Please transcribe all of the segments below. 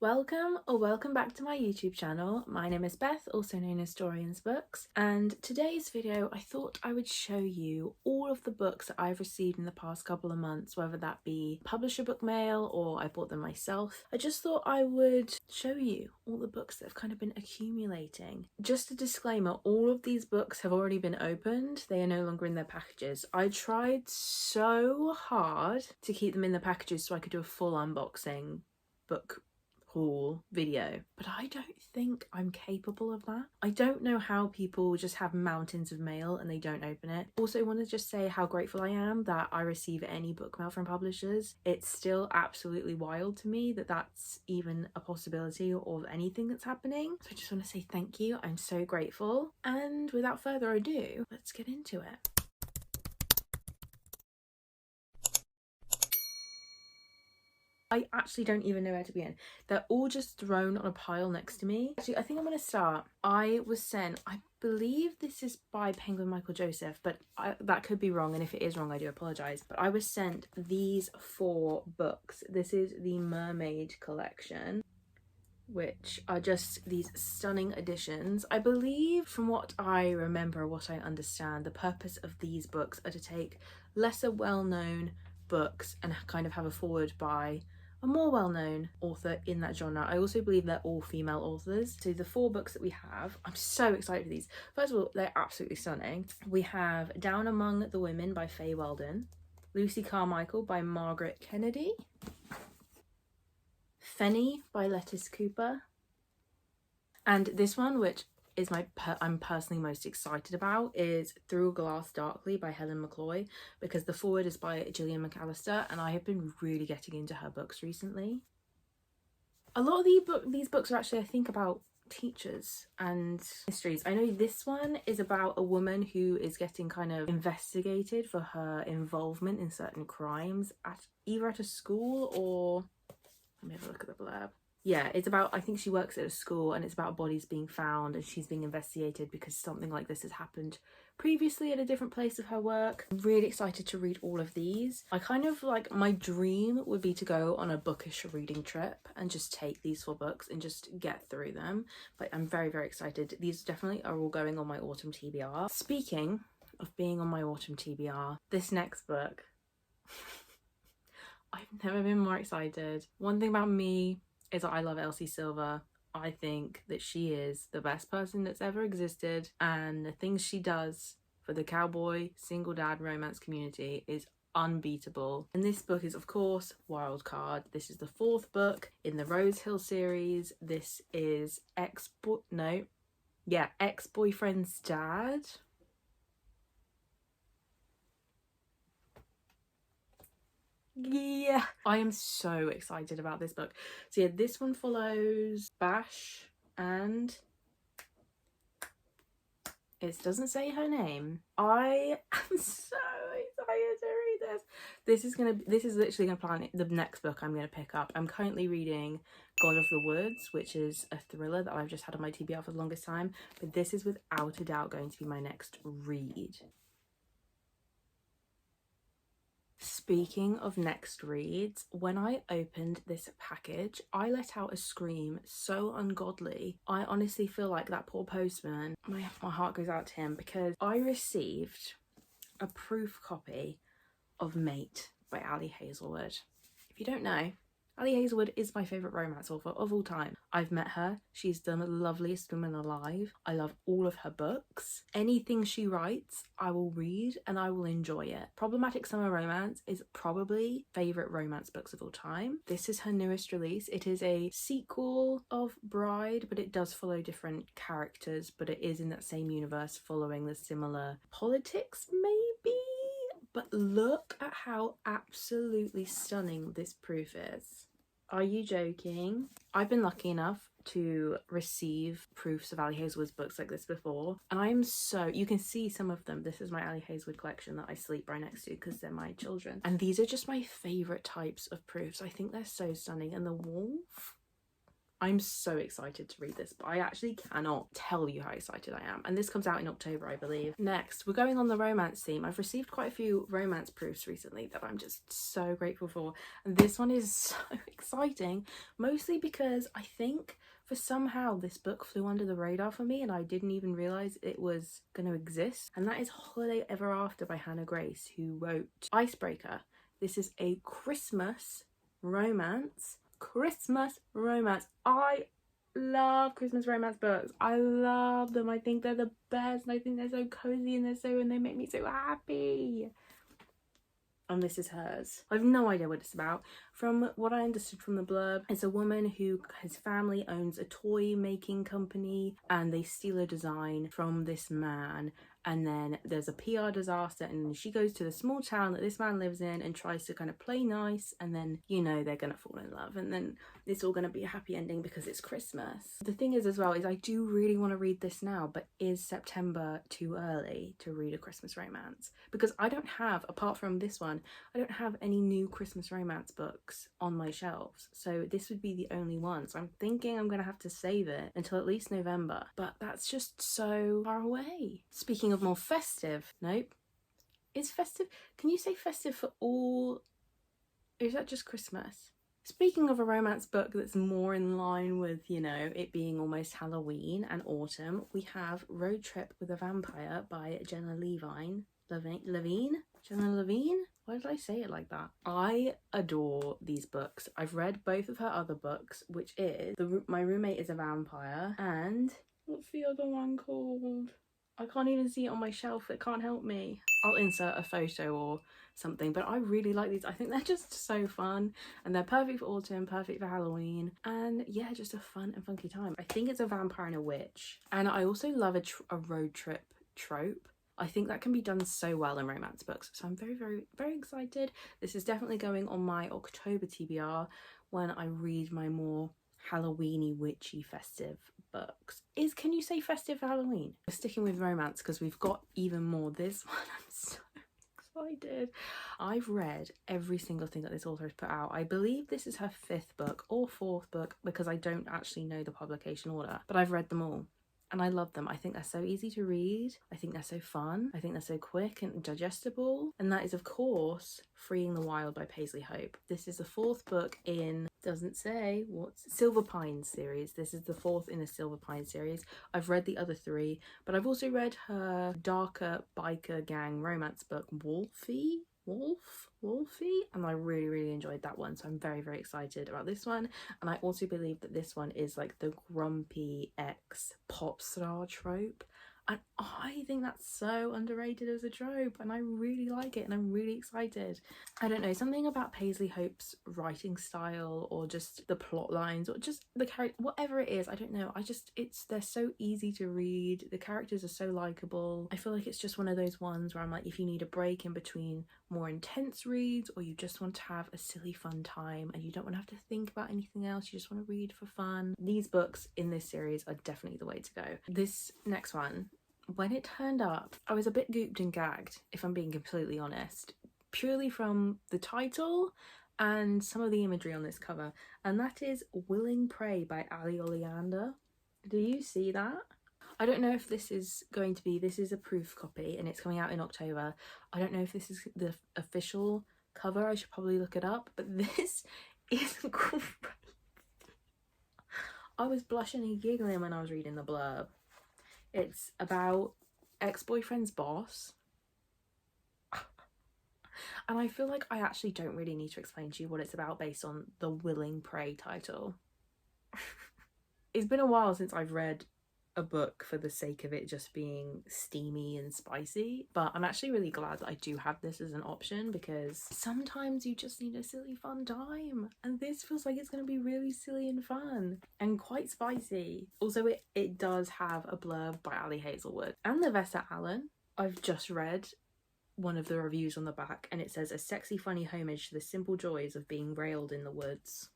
Welcome back to my YouTube channel. My name is Beth, also known as Dorian's Books, and today's video I thought I would show you all of the books that I've received in the past couple of months, whether that be publisher book mail or I bought them myself. I just thought I would show you all the books that have kind of been accumulating. Just a disclaimer, all of these books have already been opened. They are no longer in their packages. I tried so hard to keep them in the packages so I could do a full unboxing book haul video, but I don't think I'm capable of that. I don't know how people just have mountains of mail and they don't open it. Also want to just say how grateful I am that I receive any book mail from publishers. It's still absolutely wild to me that that's even a possibility of anything that's happening. So I just want to say thank you. I'm so grateful, and without further ado, let's get into it. I actually don't even know where to begin. They're all just thrown on a pile next to me. Actually, I think I'm going to start. I was sent, I believe this is by Penguin Michael Joseph, but that could be wrong, and if it is wrong I do apologise. But I was sent these 4 books. This is the Mermaid collection, which are just these stunning editions. I believe, from what I remember, what I understand, the purpose of these books are to take lesser well-known books and kind of have a forward by a more well-known author in that genre. I also believe they're all female authors. So the 4 books that we have, I'm so excited for these. First of all, they're absolutely stunning. We have Down Among the Women by Faye Weldon, Lucy Carmichael by Margaret Kennedy, Fenny by Lettice Cooper, and this one, which is I'm personally most excited about, is Through a Glass Darkly by Helen McCloy, because the forward is by Gillian McAllister and I have been really getting into her books recently. A lot of these books are actually, I think, about teachers and mysteries. I know this one is about a woman who is getting kind of investigated for her involvement in certain crimes either at a school or, let me have a look at the blurb. Yeah, it's about, I think she works at a school and it's about bodies being found and she's being investigated because something like this has happened previously at a different place of her work. I'm really excited to read all of these. I kind of like, my dream would be to go on a bookish reading trip and just take these 4 books and just get through them. But I'm very, very excited. These definitely are all going on my autumn TBR. Speaking of being on my autumn TBR, this next book, I've never been more excited. One thing about me is that I love Elsie Silver. I think that she is the best person that's ever existed, and the things she does for the cowboy single dad romance community is unbeatable. And this book is, of course, Wildcard. This is the 4th book in the Rose Hill series. This is Ex-Boyfriend's Dad. Yeah, I am so excited about this book. So yeah, this one follows Bash, and it doesn't say her name. I am so excited to read this. This is literally gonna plan the next book I'm gonna pick up. I'm currently reading God of the Woods, which is a thriller that I've just had on my TBR for the longest time, but this is without a doubt going to be my next read. Speaking of next reads, when I opened this package, I let out a scream so ungodly. I honestly feel like that poor postman, my heart goes out to him, because I received a proof copy of Mate by Ali Hazelwood. If you don't know, Ali Hazelwood is my favourite romance author of all time. I've met her. She's the loveliest woman alive. I love all of her books. Anything she writes, I will read and I will enjoy it. Problematic Summer Romance is probably favourite romance books of all time. This is her newest release. It is a sequel of Bride, but it does follow different characters, but it is in that same universe following the similar politics, maybe? But look at how absolutely stunning this proof is. Are you joking? I've been lucky enough to receive proofs of Ali Hazelwood's books like this before, and I'm so, you can see some of them. This is my Ali Hazelwood collection that I sleep right next to because they're my children, and these are just my favourite types of proofs. I think they're so stunning. And the wolf, I'm so excited to read this, but I actually cannot tell you how excited I am. And this comes out in October, I believe. Next, we're going on the romance theme. I've received quite a few romance proofs recently that I'm just so grateful for. And this one is so exciting, mostly because I think for somehow this book flew under the radar for me and I didn't even realise it was going to exist. And that is Holiday Ever After by Hannah Grace, who wrote Icebreaker. This is a Christmas romance. I love Christmas romance books. I love them. I think they're the best, and I think they're so cozy and they make me so happy. And this is hers. I have no idea what it's about. From what I understood from the blurb, it's a woman who, his family owns a toy making company and they steal a design from this man, and then there's a PR disaster and she goes to the small town that this man lives in and tries to kind of play nice, and then, you know, they're gonna fall in love and then it's all gonna be a happy ending because it's Christmas. The thing is as well is I do really want to read this now, but is September too early to read a Christmas romance? Because I don't have, apart from this one, I don't have any new Christmas romance books on my shelves, so this would be the only one. So I'm thinking I'm gonna have to save it until at least November, but that's just so far away. Speaking of more festive, nope. Is festive, can you say festive for all, or is that just Christmas? Speaking of a romance book that's more in line with, you know, it being almost Halloween and autumn, we have Road Trip with a Vampire by Jenna Levine. Jenna Levine? Why did I say it like that? I adore these books. I've read both of her other books, which is My Roommate is a Vampire and what's the other one called? I can't even see it on my shelf. It can't help me. I'll insert a photo or something, but I really like these. I think they're just so fun and they're perfect for autumn, perfect for Halloween, and yeah, just a fun and funky time. I think it's a vampire and a witch, and I also love a road trip trope. I think that can be done so well in romance books, so I'm very, very, very excited. This is definitely going on my October TBR when I read my more Halloweeny, witchy, festive books. Can you say festive for Halloween? We're sticking with romance because we've got even more. This one, I'm so excited. I've read every single thing that this author has put out. I believe this is her 5th book or 4th book because I don't actually know the publication order, but I've read them all. And I love them. I think they're so easy to read. I think they're so fun. I think they're so quick and digestible. And that is, of course, Freeing the Wild by Paisley Hope. This is the 4th book in, doesn't say what's, Silver Pines series. This is the 4th in the Silver Pines series. I've read the other 3, but I've also read her darker biker gang romance book, Wolfie, and I really, really enjoyed that one, so I'm very, very excited about this one. And I also believe that this one is like the grumpy ex pop star trope, and I think that's so underrated as a trope and I really like it and I'm really excited. I don't know, something about Paisley Hope's writing style or just the plot lines or just the character, whatever it is, I don't know, they're so easy to read, the characters are so likable. I feel like it's just one of those ones where I'm like, if you need a break in between more intense reads or you just want to have a silly fun time and you don't want to have to think about anything else, you just want to read for fun, these books in this series are definitely the way to go. This next one, when it turned up, I was a bit gooped and gagged, if I'm being completely honest, purely from the title and some of the imagery on this cover, and that is Willing Prey by Ali Oleander. Do you see that? I don't know if this is going to be, this is a proof copy and it's coming out in October. I don't know if this is the official cover, I should probably look it up, but this is great. I was blushing and giggling when I was reading the blurb. It's about ex-boyfriend's boss. And I feel like I actually don't really need to explain to you what it's about based on the Willing Prey title. It's been a while since I've read a book for the sake of it just being steamy and spicy, but I'm actually really glad that I do have this as an option because sometimes you just need a silly fun time, and this feels like it's going to be really silly and fun and quite spicy. Also, it does have a blurb by Ali Hazelwood and Nevessa Allen. I've just read one of the reviews on the back and it says, a sexy funny homage to the simple joys of being railed in the woods.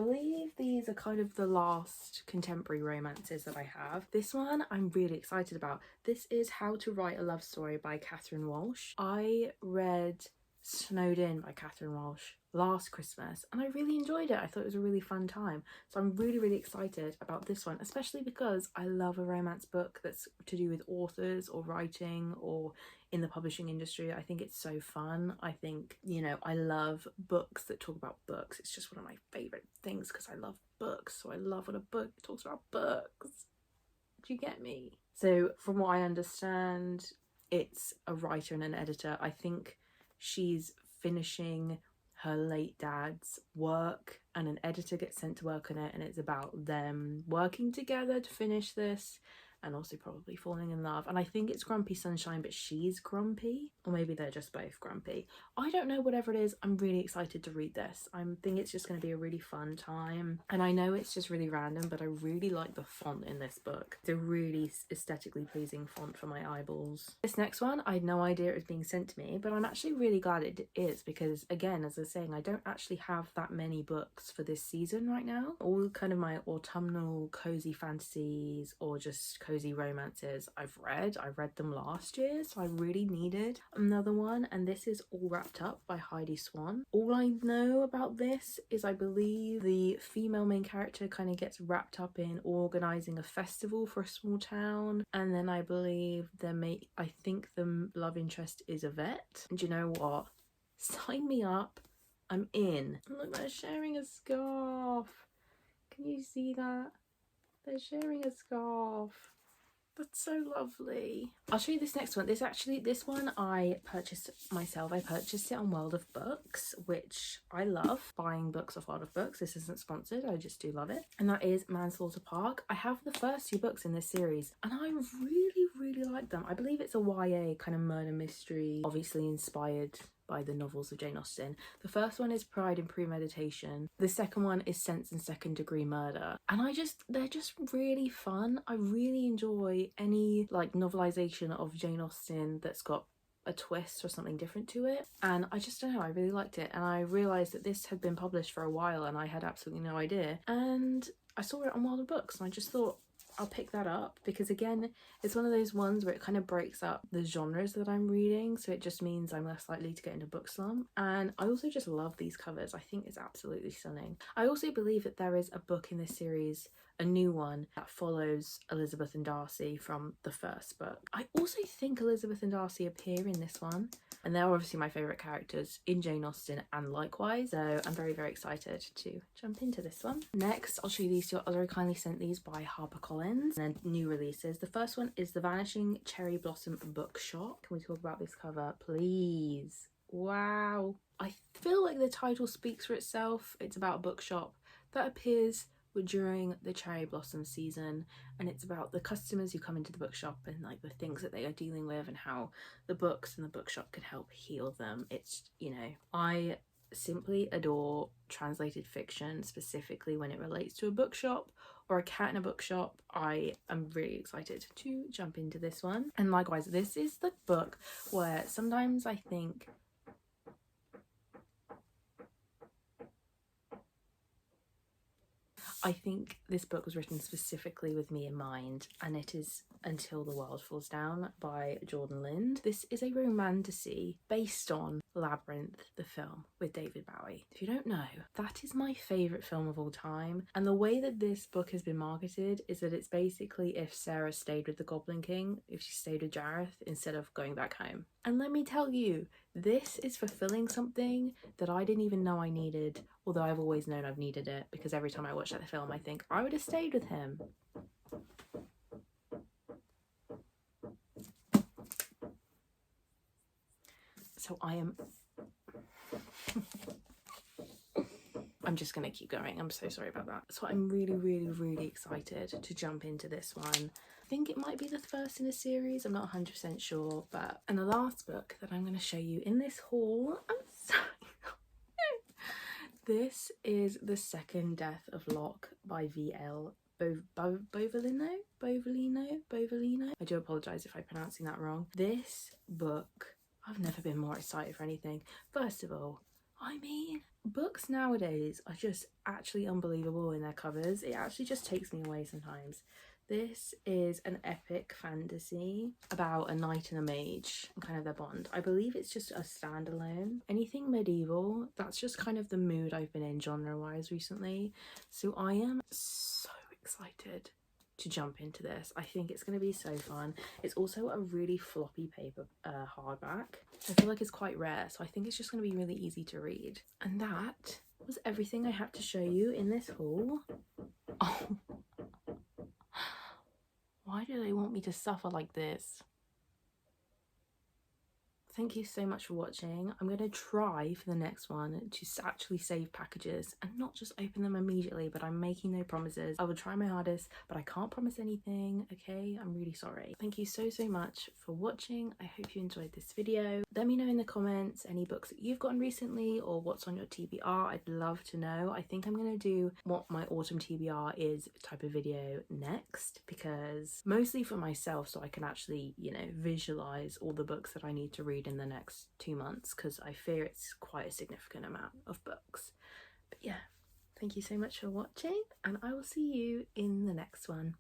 believe these are kind of the last contemporary romances that I have. This one I'm really excited about. This is How to Write a Love Story by Catherine Walsh. I read Snowed In by Catherine Walsh last Christmas and I really enjoyed it. I thought it was a really fun time. So I'm really excited about this one, especially because I love a romance book that's to do with authors or writing or in the publishing industry. I think it's so fun. I think, you know, I love books that talk about books. It's just one of my favorite things because I love books. So I love when a book talks about books. Do you get me? So from what I understand, it's a writer and an editor. I think she's finishing her late dad's work and an editor gets sent to work on it, and it's about them working together to finish this and also probably falling in love. And I think it's Grumpy Sunshine, but she's grumpy, or maybe they're just both grumpy. I don't know, whatever it is, I'm really excited to read this. I think it's just going to be a really fun time. And I know it's just really random, but I really like the font in this book. It's a really aesthetically pleasing font for my eyeballs. This next one, I had no idea it was being sent to me, but I'm actually really glad it is because, again, as I was saying, I don't actually have that many books for this season right now. All kind of my autumnal cozy fantasies or just cozy romances I read them last year, so I really needed another one. And this is All Wrapped Up by Heidi Swan. All I know about this is I believe the female main character kind of gets wrapped up in organizing a festival for a small town, and then I believe I think the love interest is a vet. And you know what, sign me up, I'm in. Look, they're sharing a scarf. Can you see that? They're sharing a scarf. That's so lovely. I'll show you this next one. This one I purchased myself. I purchased it on World of Books, which I love buying books off World of Books. This isn't sponsored, I just do love it. And that is Manslaughter Park. I have the first 2 books in this series and I really like them. I believe it's a YA kind of murder mystery, obviously inspired by the novels of Jane Austen. The first one is Pride and Premeditation. The second one is Sense and Second Degree Murder. And they're just really fun. I really enjoy any like novelization of Jane Austen that's got a twist or something different to it. And I just don't know, I really liked it. And I realised that this had been published for a while and I had absolutely no idea. And I saw it on World of Books and I just thought, I'll pick that up because, again, it's one of those ones where it kind of breaks up the genres that I'm reading, so it just means I'm less likely to get into book slump. And I also just love these covers. I think it's absolutely stunning. I also believe that there is a book in this series, a new one, that follows Elizabeth and Darcy from the first book. I also think Elizabeth and Darcy appear in this one, and they're obviously my favourite characters in Jane Austen and likewise, so I'm very excited to jump into this one. Next, I'll show you these 2. I was very kindly sent these by HarperCollins, and then new releases. The first one is The Vanishing Cherry Blossom Bookshop. Can we talk about this cover, please? Wow. I feel like the title speaks for itself. It's about a bookshop that appears during the cherry blossom season, and it's about the customers who come into the bookshop and like the things that they are dealing with and how the books and the bookshop can help heal them. It's, you know, I simply adore translated fiction, specifically when it relates to a bookshop or a cat in a bookshop. I am really excited to jump into this one. And likewise, this is the book where sometimes I think this book was written specifically with me in mind, and it is Until the World Falls Down by Jordan Lind. This is a romantasy based on Labyrinth, the film with David Bowie. If you don't know, that is my favourite film of all time, and the way that this book has been marketed is that it's basically if Sarah stayed with the Goblin King, if she stayed with Jareth instead of going back home. And let me tell you, this is fulfilling something that I didn't even know I needed, although I've always known I've needed it, because every time I watch that film I think I would have stayed with him. So I'm just gonna keep going. I'm so sorry about that. So I'm really excited to jump into this one. I think it might be the first in a series, I'm not 100% sure, but and the last book that I'm going to show you in this haul, I'm sorry. This is The Second Death of Locke by V.L. Bovalino. I do apologise if I'm pronouncing that wrong. This book, I've never been more excited for anything. First of all, I mean, books nowadays are just actually unbelievable in their covers. It actually just takes me away sometimes. This is an epic fantasy about a knight and a mage and kind of their bond. I believe it's just a standalone. Anything medieval, that's just kind of the mood I've been in genre-wise recently. So I am so excited to jump into this. I think it's going to be so fun. It's also a really floppy paper hardback. I feel like it's quite rare, so I think it's just going to be really easy to read. And that was everything I had to show you in this haul. Oh, why do they want me to suffer like this? Thank you so much for watching. I'm going to try for the next one to actually save packages and not just open them immediately, but I'm making no promises. I will try my hardest, but I can't promise anything, okay? I'm really sorry. Thank you so much for watching. I hope you enjoyed this video. Let me know in the comments any books that you've gotten recently or what's on your TBR. I'd love to know. I think I'm going to do what my autumn TBR is type of video next, because mostly for myself, so I can actually, you know, visualize all the books that I need to read in the next 2 months, because I fear it's quite a significant amount of books. But yeah, thank you so much for watching, and I will see you in the next one.